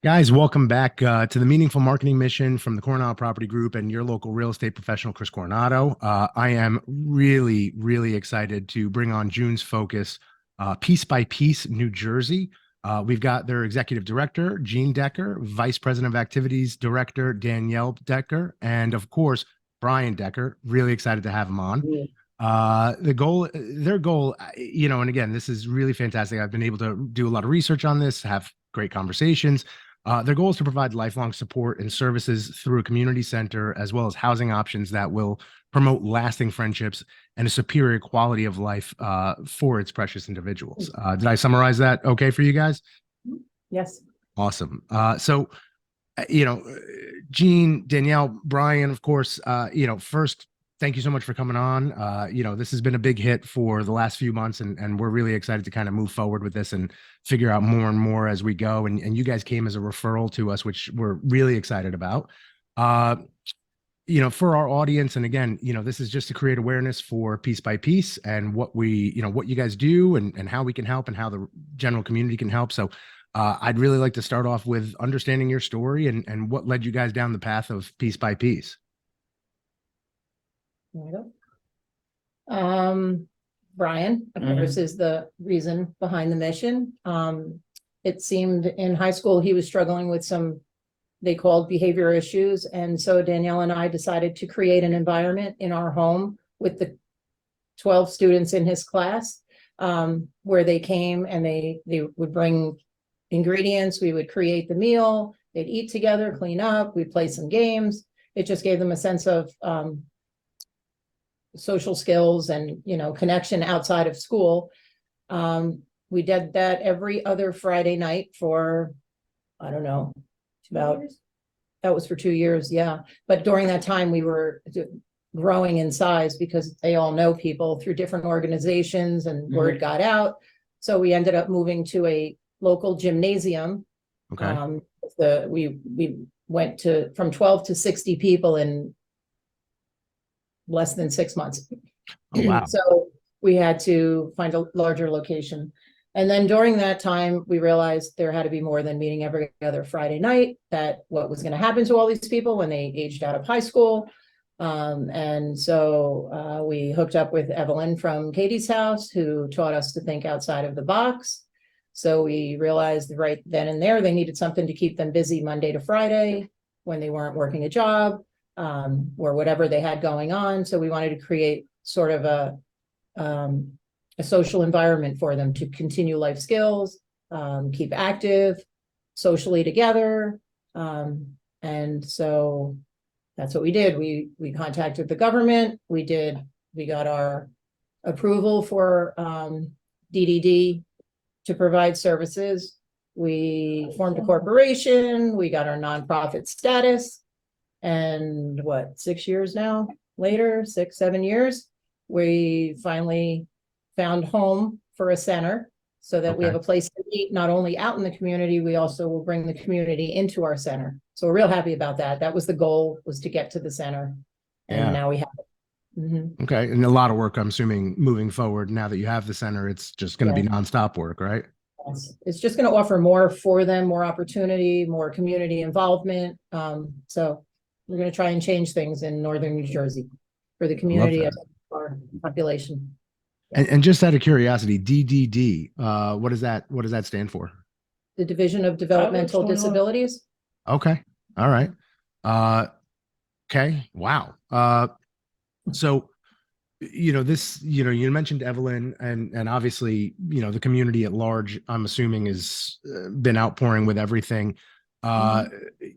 Guys, welcome back to the Meaningful Marketing Mission from the Coronado Property Group and your local real estate professional, Chris Coronado. I am really, really excited to bring on June's Focus, Piece by Piece, New Jersey. We've got their executive director, Gene Decker, vice president of activities director, Danielle Decker, and of course, Brian Decker. Really excited to have him on. Their goal, and again, this is really fantastic. I've been able to do a lot of research on this, have great conversations. Their goal is to provide lifelong support and services through a community center, as well as housing options that will promote lasting friendships and a superior quality of life for its precious individuals. Did I summarize that okay for you guys? Yes. Awesome. Gene, Danielle, Brian, of course, first, thank you so much for coming on. This has been a big hit for the last few months, and we're really excited to kind of move forward with this and figure out more and more as we go. And you guys came as a referral to us, which we're really excited about. For our audience, and again, this is just to create awareness for Piece by Piece and what what you guys do and how we can help and how the general community can help. So I'd really like to start off with understanding your story and what led you guys down the path of Piece by Piece. Brian, of course, is the reason behind the mission. It seemed in high school he was struggling with some they called behavior issues. And so Danielle and I decided to create an environment in our home with the 12 students in his class, where they came and they would bring ingredients. We would create the meal. They'd eat together, clean up. We'd play some games. It just gave them a sense of social skills and, connection outside of school. We did that every other Friday night for, I don't know, that was for 2 years. Yeah. But during that time we were growing in size because they all know people through different organizations and word got out. So we ended up moving to a local gymnasium. Okay. We went from 12 to 60 people in less than 6 months. Oh, wow. So we had to find a larger location. And then during that time, we realized there had to be more than meeting every other Friday night, that what was going to happen to all these people when they aged out of high school. And so we hooked up with Evelyn from Katie's house, who taught us to think outside of the box. So we realized right then and there, they needed something to keep them busy Monday to Friday when they weren't working a job, or whatever they had going on. So we wanted to create sort of a social environment for them to continue life skills, keep active, socially together. And so that's what we did. We contacted the government. We got our approval for DDD to provide services. We formed a corporation. We got our nonprofit status. And 6 years now later, 6, 7 years, we finally found home for a center so that we have a place to meet, not only out in the community, we also will bring the community into our center. So we're real happy about that. That was the goal, was to get to the center. And now we have it. Okay. And a lot of work, I'm assuming, moving forward. Now that you have the center, it's just going to be nonstop work, right? It's just going to offer more for them, more opportunity, more community involvement. So we're going to try and change things in northern New Jersey for the community of our population. And just out of curiosity, DDD, what does that stand for? The Division of Developmental Disabilities. Okay. All right. Okay. Wow. So, you mentioned Evelyn and obviously, the community at large, I'm assuming, has been outpouring with everything.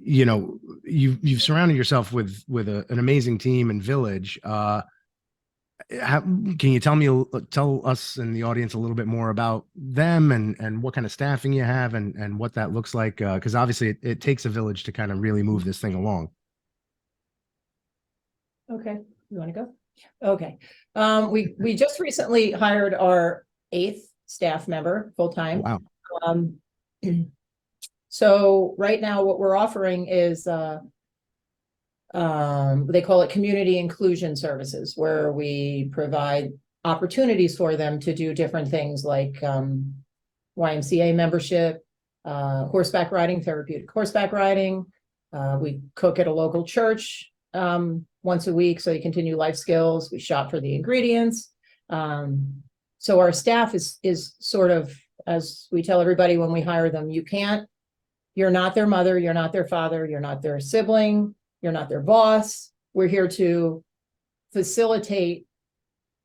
You've surrounded yourself with an amazing team and village. Can you tell us and the audience a little bit more about them and what kind of staffing you have and what that looks like? Because obviously it takes a village to kind of really move this thing along. Okay. You want to go? Okay. We just recently hired our 8th staff member full-time. Wow. So right now what we're offering is they call it community inclusion services, where we provide opportunities for them to do different things like YMCA membership, horseback riding, therapeutic horseback riding. We cook at a local church once a week, so they continue life skills. We shop for the ingredients. So our staff is sort of, as we tell everybody when we hire them, you're not their mother, you're not their father, you're not their sibling, you're not their boss. We're here to facilitate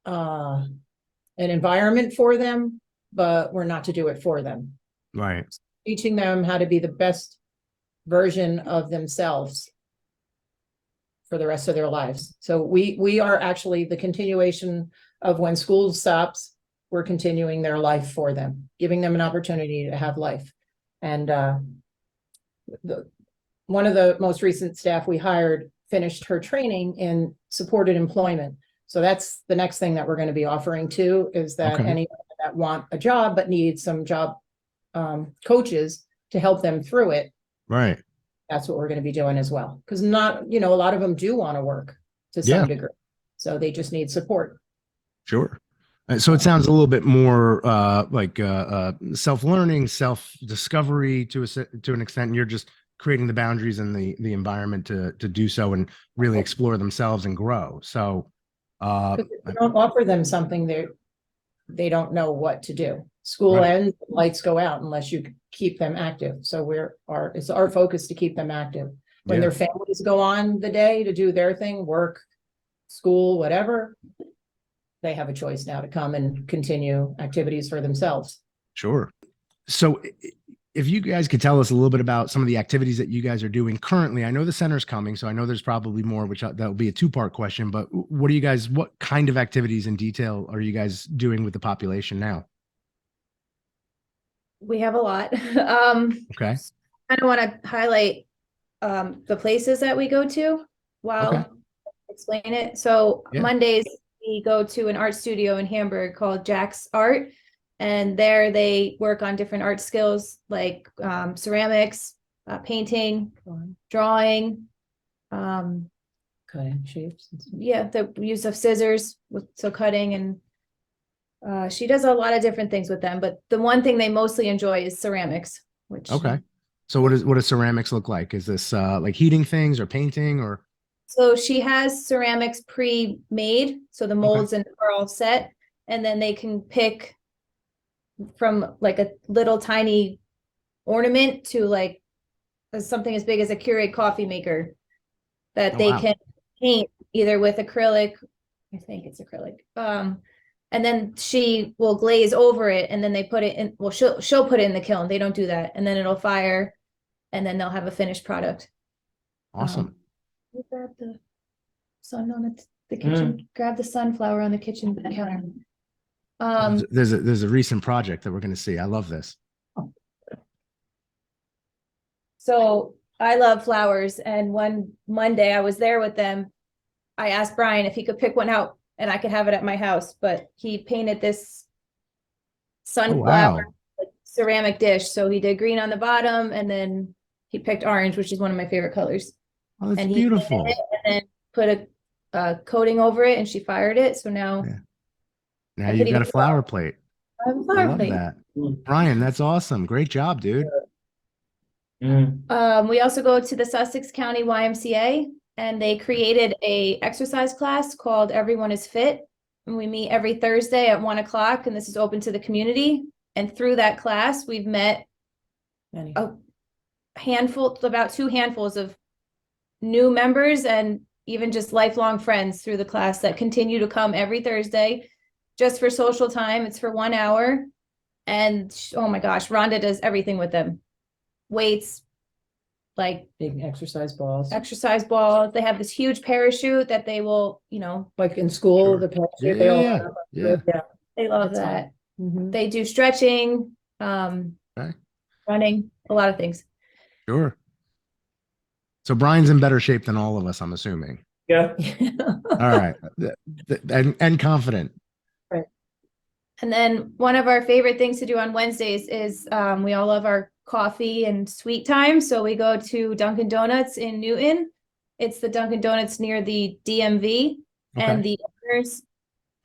an environment for them, but we're not to do it for them. Right. Teaching them how to be the best version of themselves for the rest of their lives. So we are actually the continuation of when school stops, we're continuing their life for them, giving them an opportunity to have life. And one of the most recent staff we hired finished her training in supported employment. So that's the next thing that we're going to be offering too, is that anyone that want a job but need some job coaches to help them through it. Right. That's what we're going to be doing as well. Because not, a lot of them do want to work to some degree. So they just need support. Sure. So it sounds a little bit more like self-learning, self-discovery to an extent. And you're just creating the boundaries and the environment to do so and really explore themselves and grow. So if you don't offer them something, they don't know what to do. School ends, lights go out unless you keep them active. So it's our focus to keep them active. When their families go on the day to do their thing, work, school, whatever, they have a choice now to come and continue activities for themselves. Sure. So if you guys could tell us a little bit about some of the activities that you guys are doing currently. I know the center's coming, so I know there's probably more, which that'll be a two-part question, but what kind of activities in detail are you guys doing with the population now? We have a lot. Okay. I don't want to highlight the places that we go to while explain it. So Mondays we go to an art studio in Hamburg called Jack's Art, and there they work on different art skills like ceramics, painting, drawing, Cutting shapes. the use of scissors so cutting, and she does a lot of different things with them, but the one thing they mostly enjoy is ceramics, which so what does ceramics look like? Is this like heating things or painting or? So she has ceramics pre-made, so the molds and are all set, and then they can pick from like a little tiny ornament to like something as big as a Keurig coffee maker that they can paint either with acrylic, I think it's acrylic, and then she will glaze over it, and then they put it in, well, she'll put it in the kiln. They don't do that, and then it'll fire, and then they'll have a finished product. Awesome. Grab the sun on the kitchen. Grab the sunflower on the kitchen counter. There's a recent project that we're going to see. I love this. So I love flowers, and one Monday I was there with them. I asked Brian if he could pick one out and I could have it at my house, but he painted this sunflower ceramic dish. So he did green on the bottom, and then he picked orange, which is one of my favorite colors. Oh, that's and beautiful. And then put a coating over it, and she fired it. So now, now you've got a flower plate. I have a flower plate. That. Brian, that's awesome. Great job, dude. We also go to the Sussex County YMCA, and they created a exercise class called Everyone is Fit. And we meet every Thursday at 1:00, and this is open to the community. And through that class, we've met a handful, about 2 handfuls of new members and even just lifelong friends through the class that continue to come every Thursday just for social time. It's for 1 hour. And oh my gosh, Rhonda does everything with them. Weights, like big exercise balls. They have this huge parachute that they will, like in school, the parachute. They love that. They do stretching, running, a lot of things. Sure. So Brian's in better shape than all of us, I'm assuming. Yeah. All right. And confident. Right. And then one of our favorite things to do on Wednesdays is we all love our coffee and sweet time. So we go to Dunkin' Donuts in Newton. It's the Dunkin' Donuts near the DMV. And the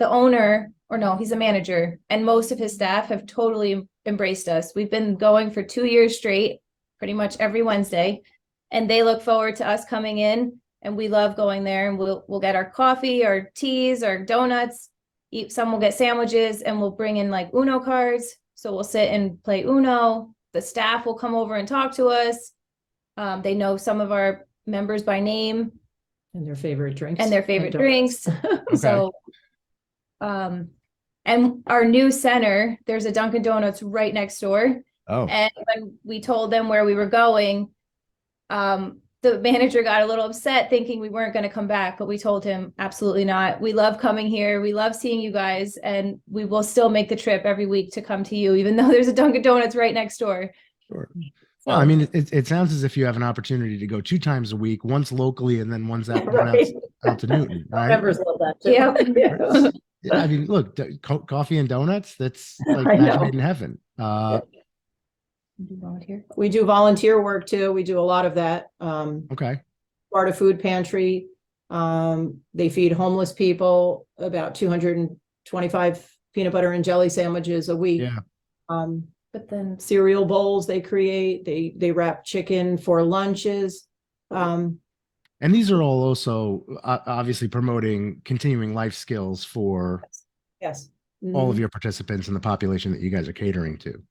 owner or no, he's a manager, and most of his staff have totally embraced us. We've been going for 2 years straight, pretty much every Wednesday, and they look forward to us coming in, and we love going there, and we'll get our coffee, our teas, our donuts. Some will get sandwiches, and we'll bring in like Uno cards. So we'll sit and play Uno. The staff will come over and talk to us. They know some of our members by name And their favorite drinks. and their favorite donuts. drinks. So, and our new center, there's a Dunkin' Donuts right next door. Oh, And when we told them where we were going, the manager got a little upset thinking we weren't going to come back, but we told him absolutely not. We love coming here. We love seeing you guys, and we will still make the trip every week to come to you, even though there's a Dunkin' Donuts right next door. sure. So, Well, I mean, it sounds as if you have an opportunity to go 2 times a week, once locally and then one Right. out to Newton, right? Members love that too. Yep. Yeah, I mean, look, coffee and donuts, that's like I match know. made in heaven. Volunteer. We do volunteer work too. We do a lot of that. Okay, Start a food pantry. They feed homeless people about 225 peanut butter and jelly sandwiches a week. yeah. But then Cereal bowls they create. They wrap chicken for lunches. And these are all also obviously promoting continuing life skills for Yes. all of Mhm. your participants in the population that you guys are catering to.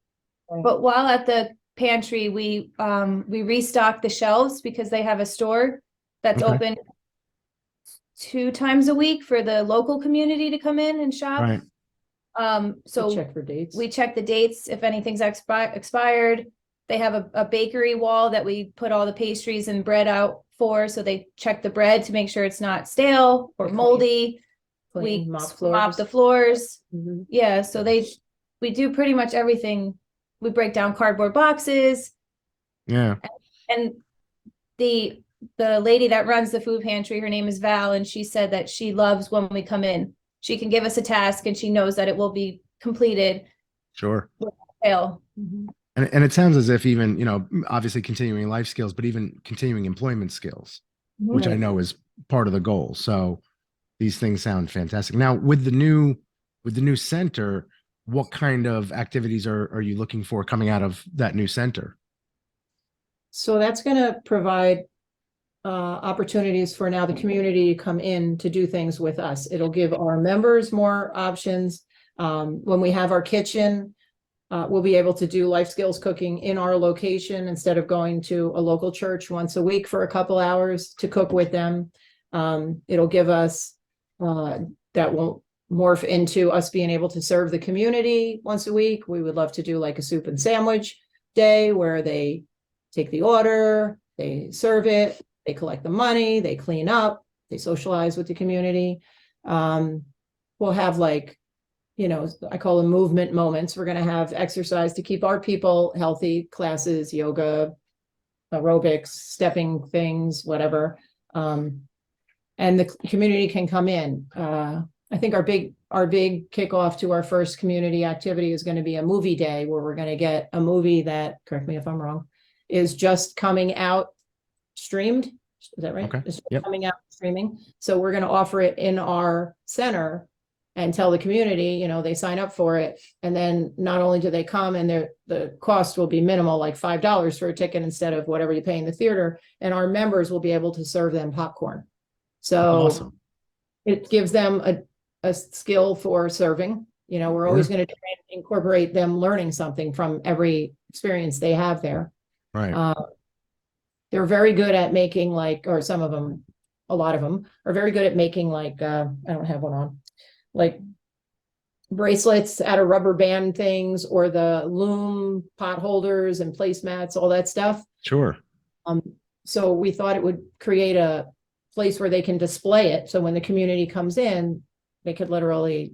But while at the pantry, we restock the shelves because they have a store that's Okay. open 2 times a week for the local community to come in and shop. Right. So We check for dates. we check the dates if anything's expired. They have a bakery wall that we put all the pastries and bread out for, so they check the bread to make sure it's not stale or Clean. moldy. Clean, We mop mop the floors. floors. Mhm. Yeah, so we do pretty much everything. We break down cardboard boxes, Yeah. and the lady that runs the food pantry, her name is Val, and she said that she loves when we come in. She can give us a task and she knows that it will be completed. Sure. Fail. Mhm. And it sounds as if even, obviously continuing life skills, but even continuing employment skills, which I Right. know is part of the goal. So these things sound fantastic. Now with the new center, what kind of activities are you looking for coming out of that new center? So that's going to provide opportunities for now the community to come in to do things with us. It'll give our members more options. When we have our kitchen, we'll be able to do life skills cooking in our location instead of going to a local church once a week for a couple hours to cook with them. It'll give us that won't morph into us being able to serve the community once a week. We would love to do like a soup and sandwich day where they take the order, they serve it, they collect the money, they clean up, they socialize with the community. We'll have like, I call them movement moments. We're going to have exercise to keep our people healthy, classes, yoga, aerobics, stepping things, whatever. And the community can come in. I think our big kickoff to our first community activity is going to be a movie day where we're going to get a movie that, correct me if I'm wrong, is just coming out streamed. Is that right? Okay. It's Yep. coming out streaming. So we're going to offer it in our center and tell the community, they sign up for it. And then not only do they come and the cost will be minimal, like $5 for a ticket instead of whatever you pay in the theater. And our members will be able to serve them popcorn. So Awesome. it gives them a skill for serving. We're always going to try and incorporate them learning something from every experience they have there. Right. They're very good at making or some of them, a lot of them are very good at making I don't have one on, like bracelets out of rubber band things or the loom pot holders and placemats, all that stuff. Sure. So we thought it would create a place where they can display it. So when the community comes in, they could literally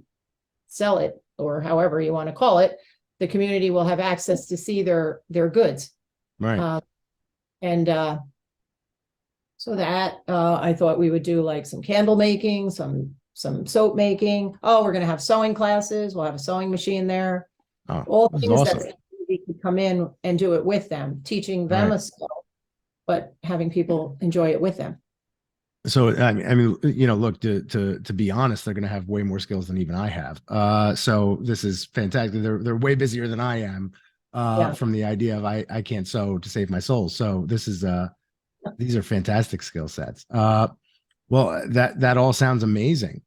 sell it or however you want to call it. The community will have access to see their goods. Right. So that I thought we would do like some candle making, some soap making. Oh, we're going to have sewing classes. We'll have a sewing machine there. Oh, All this is things awesome. that we could come in and do it with them, teaching them Right. a skill, but having people enjoy it with them. So look, to be honest, they're going to have way more skills than even I have. So this is fantastic. They're way busier than I am. Yeah. From the idea of I can't sew to save my soul. So this is these are fantastic skill sets. Well, that all sounds amazing.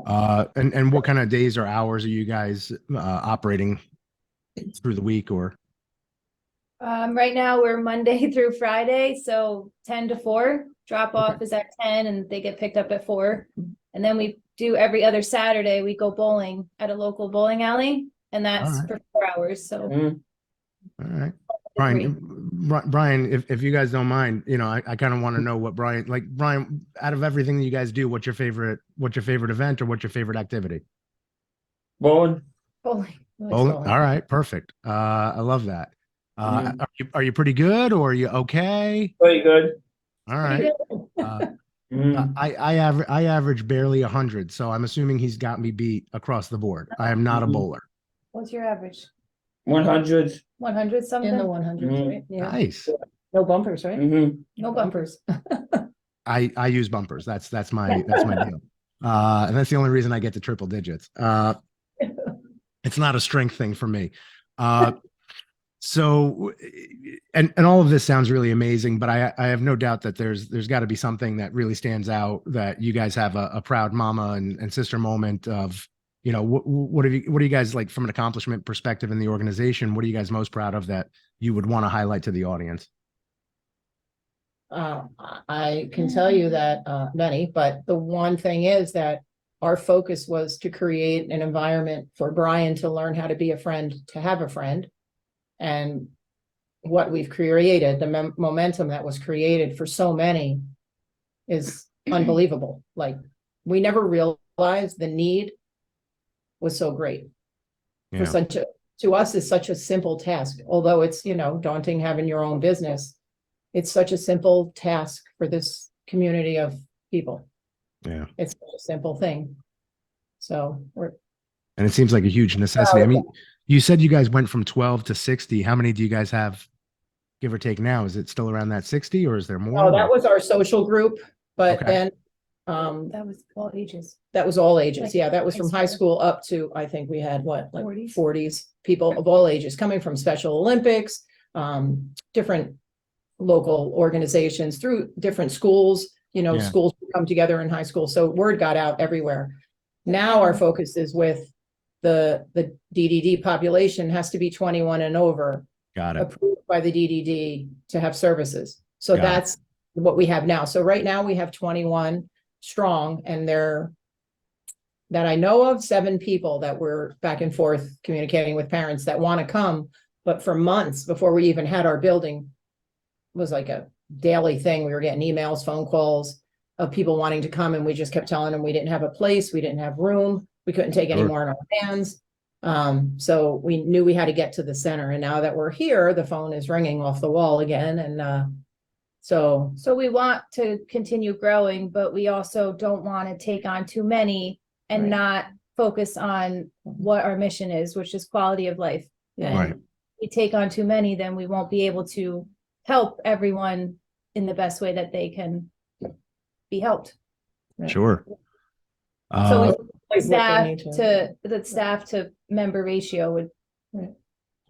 And what kind of days or hours are you guys operating through the week or? Right now we're Monday through Friday, so 10 to 4. Drop off is at 10 and they get picked up at 4. And then we do every other Saturday, we go bowling at a local bowling alley, and that's All for 4 hours. So All right. Brian, if you guys don't mind, I kind of want to know what Brian, out of everything that you guys do, what's your favorite event or what's your favorite activity? Bowling. bowling. Bowling. All right, perfect. I love that. Are you pretty good or are you okay? Pretty good. All right. I average barely 100, so I'm assuming he's got me beat across the board. I am not a bowler. What's your average? 100. 100 something? In the 100s, right? Yeah. Nice. No bumpers, right? No bumpers. I use bumpers. That's my deal. And that's the only reason I get to triple digits. It's not a strength thing for me. So, and all of this sounds really amazing, but I have no doubt that there's got to be something that really stands out, that you guys have a proud mama and sister moment of, what are you guys, like, from an accomplishment perspective in the organization? What are you guys most proud of that you would want to highlight to the audience? I can tell you that many, but the one thing is that our focus was to create an environment for Brian to learn how to be a friend, to have a friend. And what we've created, the momentum that was created for so many is unbelievable. Like, we never realized the need was so great for to us is such a simple task. Although it's, daunting having your own business, it's such a simple task for this community of people. Yeah. It's such a simple thing. So and it seems like a huge necessity. I mean, you said you guys went from 12 to 60. How many do you guys have, give or take, now? Is it still around that 60 or is there more? Oh, that was our social group, but Okay. then That was all ages. that was all ages. Like Yeah, that was from high school up to, I think we had like 40s, people of all ages coming from Special Olympics, different local organizations, through different schools, Yeah. schools come together in high school. So word got out everywhere. Now our focus is with the DDD population has to be 21 and over, Got it. approved by the DDD to have services. So Got it. that's what we have now. So right now we have 21 strong, and that I know of 7 people that we're back and forth communicating with parents that want to come. But for months before we even had our building, it was like a daily thing. We were getting emails, phone calls of people wanting to come, and we just kept telling them we didn't have a place, we didn't have room, we couldn't take any Sure. more in our hands. So we knew we had to get to the center, and now that we're here, the phone is ringing off the wall again. And so we want to continue growing, but we also don't want to take on too many and Right. not focus on what our mission is, which is quality of life. yeah, Right. If we take on too many, then we won't be able to help everyone in the best way that they can be helped. right. Sure. So we Like what they staff need to the staff to member ratio would Right.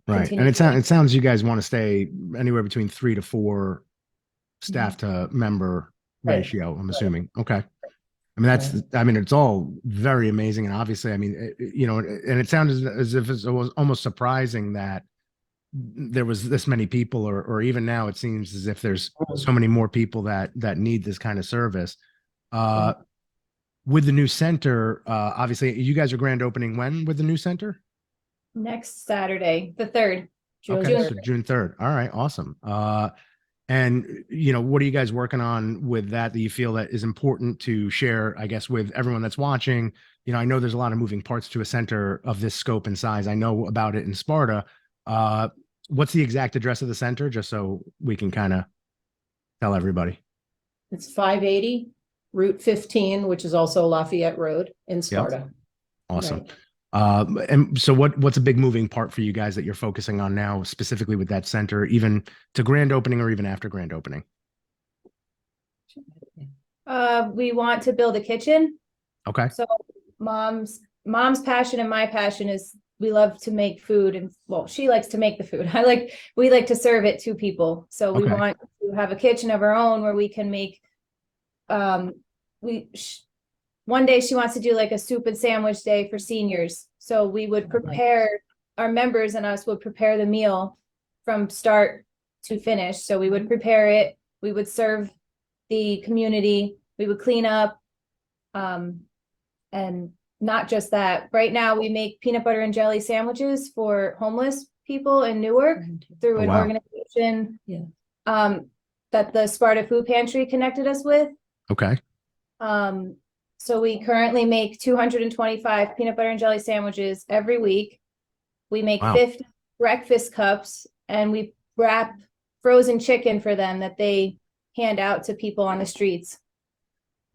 continue And to- it sounds you guys want to stay anywhere between 3 to 4 staff to member Right. ratio, I'm assuming. Okay. I mean, it's all very amazing. And obviously, I mean, and it sounded as if it was almost surprising that there was this many people, or even now it seems as if there's so many more people that need this kind of service. With the new center, obviously you guys are grand opening when with the new center? next Saturday, the 3rd. Okay, so June 3rd. All right, awesome. And what are you guys working on with that you feel that is important to share, I guess, with everyone that's watching? I know there's a lot of moving parts to a center of this scope and size. I know about it in Sparta. What's the exact address of the center, just so we can kind of tell everybody? It's 580 Route 15, which is also Lafayette Road in Sparta. Awesome. Right. And so what's a big moving part for you guys that you're focusing on now, specifically with that center, even to grand opening or even after grand opening? We want to build a kitchen. Okay. So mom's passion and my passion is we love to make food, and well, she likes to make the food. We like to serve it to people. So we Okay. want to have a kitchen of our own where we can make, one day she wants to do like a soup and sandwich day for seniors. So we would prepare, our members and us would prepare the meal from start to finish. So we would prepare it, we would serve the community, we would clean up. And not just that, right now we make peanut butter and jelly sandwiches for homeless people in Newark through Oh, an wow. organization. Yeah. That the Sparta Food Pantry connected us with. Okay. So we currently make 225 peanut butter and jelly sandwiches every week. We make Wow. 50 breakfast cups, and we wrap frozen chicken for them that they hand out to people on the streets.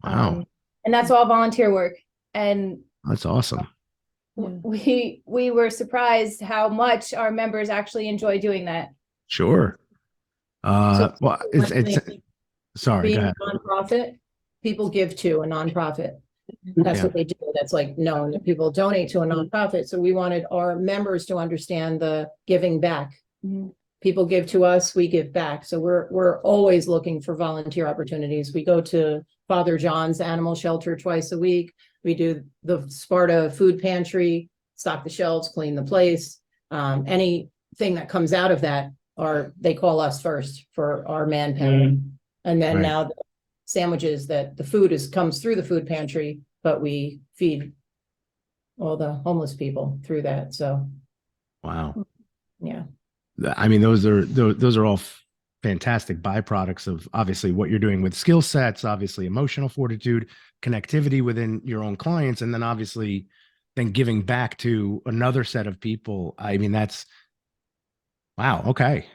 Wow. And that's all volunteer work. And That's awesome. we were surprised how much our members actually enjoy doing that. Sure. So- Well, it's sorry, Being go a ahead. nonprofit, people give to a nonprofit. That's Yeah. what they do. That's like known that people donate to a nonprofit. So we wanted our members to understand the giving back. People give to us, we give back. So we're always looking for volunteer opportunities. We go to Father John's Animal Shelter twice a week. We do the Sparta Food Pantry, stock the shelves, clean the place. Anything that comes out of that, or they call us first for our manpower. And then Right. now the sandwiches that the food comes through the food pantry, but we feed all the homeless people through that. So, Wow. yeah. I mean, those are all fantastic byproducts of obviously what you're doing with skill sets, obviously emotional fortitude, connectivity within your own clients, and then obviously then giving back to another set of people. I mean, that's wow. Okay.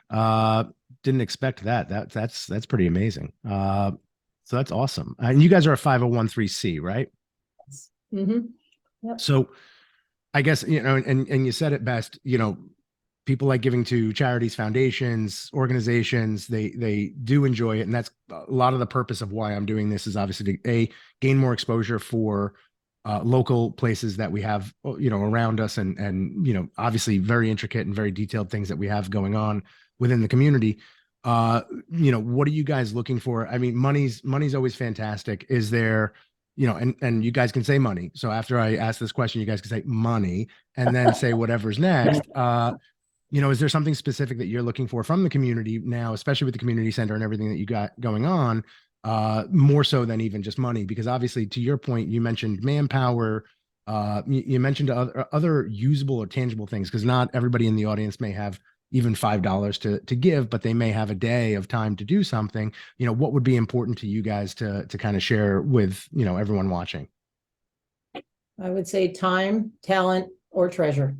Didn't expect that. That's pretty amazing. So that's awesome. And you guys are a 501(c), right? Mm-hmm. So I guess, and you said it best, people like giving to charities, foundations, organizations, they do enjoy it. And that's a lot of the purpose of why I'm doing this is obviously to gain more exposure for local places that we have, around us and, obviously very intricate and very detailed things that we have going on within the community. What are you guys looking for? I mean, money's always fantastic. Is there, and you guys can say money. So after I ask this question, you guys can say money and then say whatever's next. Is there something specific that you're looking for from the community now, especially with the community center and everything that you got going on, more so than even just money? Because obviously, to your point, you mentioned manpower, you mentioned other usable or tangible things, because not everybody in the audience may have even $5 to give, but they may have a day of time to do something. What would be important to you guys to kind of share with, everyone watching? I would say time, talent, or treasure.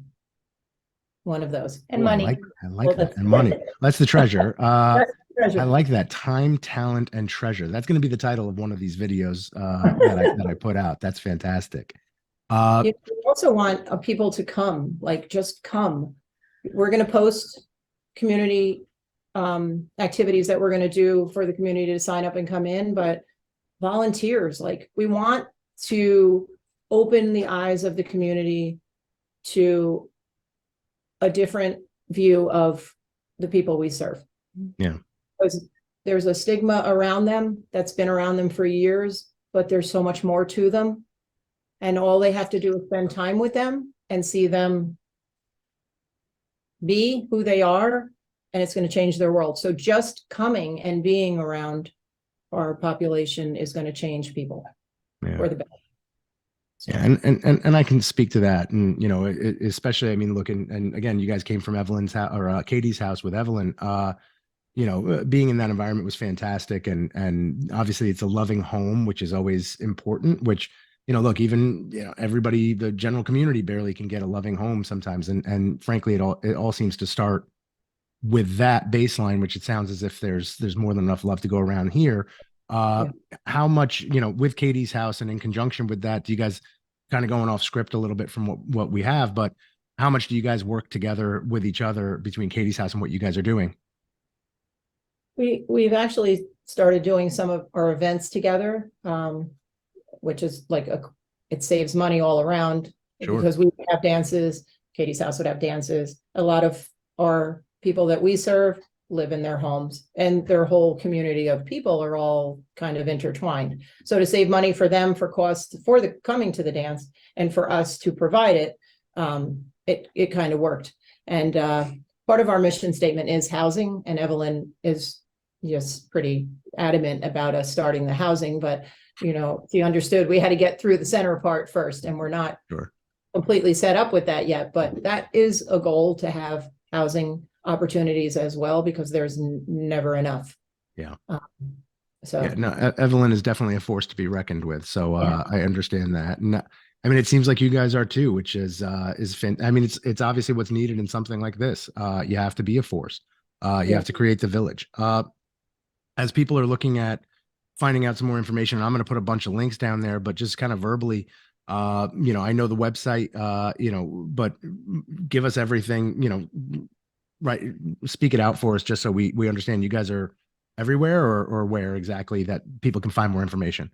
One of those. And Ooh, money. I like that. And money. That's the treasure. Treasure. I like that. Time, talent, and treasure. That's going to be the title of one of these videos that I put out. That's fantastic. You also want people to come, like just come. We're going to post community activities that we're going to do for the community to sign up and come in, but volunteers, like we want to open the eyes of the community to a different view of the people we serve. Yeah. Because there's a stigma around them that's been around them for years, but there's so much more to them. And all they have to do is spend time with them and see them be who they are, and it's going to change their world. So just coming and being around our population is going to change people for the better. Yeah, and I can speak to that, and especially, I mean, look, and again, you guys came from Evelyn's house or Katie's house with Evelyn. Being in that environment was fantastic, and obviously, it's a loving home, which is always important. Which look, even everybody, the general community, barely can get a loving home sometimes, and frankly, it all seems to start with that baseline, which it sounds as if there's more than enough love to go around here. How much, with Katie's house and in conjunction with that, do you guys, kind of going off script a little bit from what we have, but how much do you guys work together with each other between Katie's house and what you guys are doing? We've actually started doing some of our events together, which is like it saves money all around. Sure. Because we have dances, Katie's house would have dances. A lot of our people that we serve live in their homes, and their whole community of people are all kind of intertwined. So to save money for them for costs for the coming to the dance and for us to provide it, it kind of worked. And part of our mission statement is housing, and Evelyn is just pretty adamant about us starting the housing, but she understood we had to get through the center part first, and we're not Sure. completely set up with that yet, but that is a goal, to have housing opportunities as well, because there's never enough. Yeah. So Yeah, no, Evelyn is definitely a force to be reckoned with. So Yeah. I understand that. And I mean, it seems like you guys are too, which is I mean, it's obviously what's needed in something like this. You have to be a force. You Yeah. have to create the village. As people are looking at finding out some more information, I'm going to put a bunch of links down there, but just kind of verbally, I know the website, but give us everything, right. Speak it out for us just so we understand you guys are everywhere, or where exactly that people can find more information.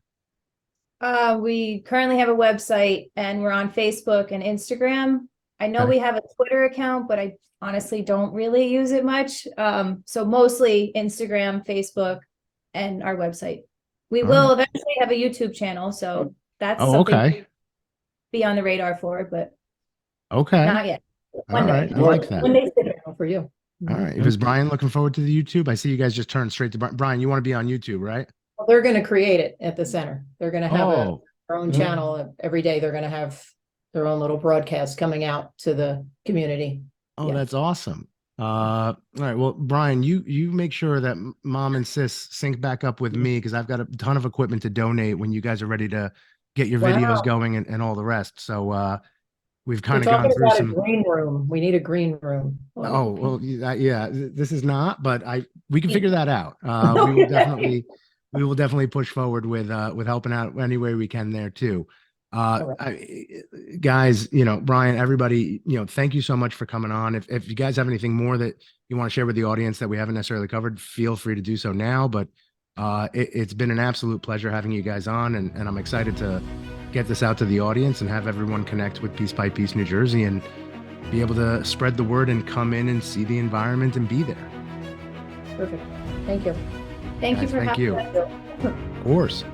We currently have a website, and we're on Facebook and Instagram. I know Okay. we have a Twitter account, but I honestly don't really use it much. So mostly Instagram, Facebook, and our website. We All will right. eventually have a YouTube channel, so that's Oh, something okay. to be on the radar for, but Okay. not yet. One All day. right. I like that. One day channel for you. All right. Is Brian looking forward to the YouTube? I see you guys just turned straight to Brian. You want to be on YouTube, right? Well, they're going to create it at the center. They're going to have Oh, their own channel every day. They're going to have their own little broadcast coming out to the community. oh, Yeah. that's awesome. All right. Well, Brian, you make sure that mom and sis sync back up with me, because I've got a ton of equipment to donate when you guys are ready to get your Wow. videos going and all the rest. So we've We're kind of talking gone through about some. a green room. We need a green room. Oh, well, yeah, this is not, but we can Yeah. figure that out. We will definitely push forward with helping out any way we can there too. Guys, Brian, everybody, thank you so much for coming on. If you guys have anything more that you want to share with the audience that we haven't necessarily covered, feel free to do so now. But it's been an absolute pleasure having you guys on, and I'm excited to get this out to the audience and have everyone connect with Piece by Piece New Jersey and be able to spread the word and come in and see the environment and be there. Perfect. Thank you. Thank you Guys, for thank having you. us. Of course.